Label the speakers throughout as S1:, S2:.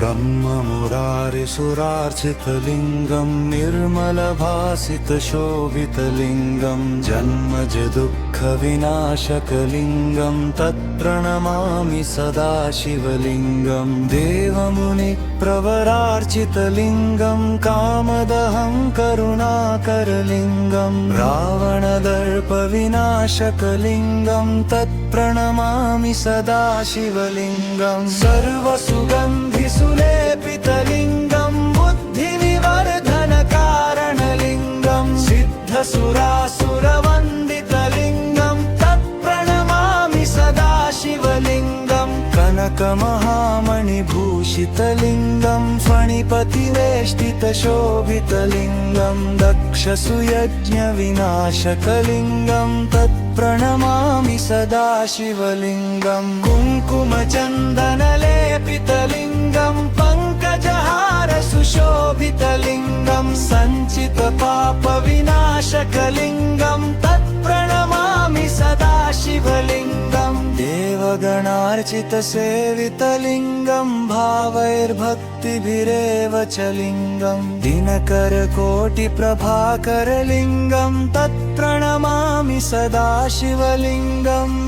S1: ब्रह्ममुरारिसुरार्चितलिङ्गं निर्मलभासितशोभितलिङ्गं जन्मज दुःखविनाशकलिङ्गं तत्प्रणमामि सदा शिवलिङ्गं देवमुनिप्रवरार्चितलिङ्गं कामदहं करुणाकरलिङ्गं रावणदर्पविनाशकलिङ्गं तत्प्रणमामि सदा शिवलिङ्गं सर्वसुगन्धिसुलेपितलिङ्गं बुद्धिविवर्धनकारणलिङ्गं सिद्धसुरासुरवन्दितलिङ्गं तत्प्रणमामि सदा शिवलिङ्गं कनकमहामणिभूषितलिङ्गं फणिपतिवेष्टितशोभितलिङ्गं दक्षसुयज्ञविनाशकलिङ्गं तत्प्रणमामि सदा शिवलिङ्गं कुङ्कुमचन्दनलेपितलिङ्गं पङ्कजहारसुशोभितलिङ्गं सञ्चितपापविनाशकलिङ्गं तत्प्रणमामि सदा शिवलिङ्गं देवगणार्चितसेवितलिङ्गं भावैर्भक्तिभिरेव च लिङ्गं दिनकरकोटिप्रभाकरलिङ्गं तत्प्रणमामि सदा शिवलिङ्गम्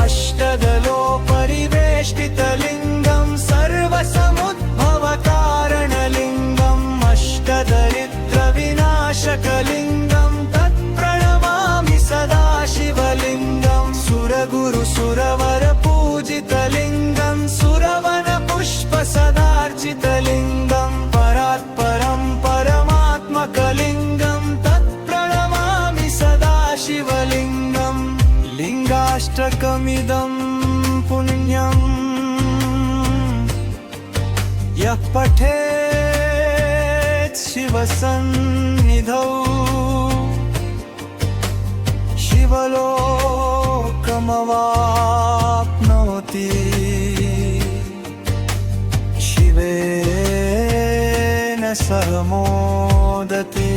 S1: अष्टदलोपरिवेष्टितलिङ्गं सर्वसमुद्भवकारणलिङ्गम् अष्टदरिद्रविनाशकलिङ्गं तत्प्रणमामि सदा शिवलिङ्गं सुरगुरुसुरवरपूजितलिङ्गं सुरवनपुष्पसदार्चितलिङ्गं परात्परं परमात्मकलिङ्गं तत्प्रणमामि सदा शिवलिङ्गं लिङ्गाष्टकमिदं पुण्यं यः पठेत् शिवसन्निधौ शिवलोकमवाप्नोति शिवेन सह मोदते।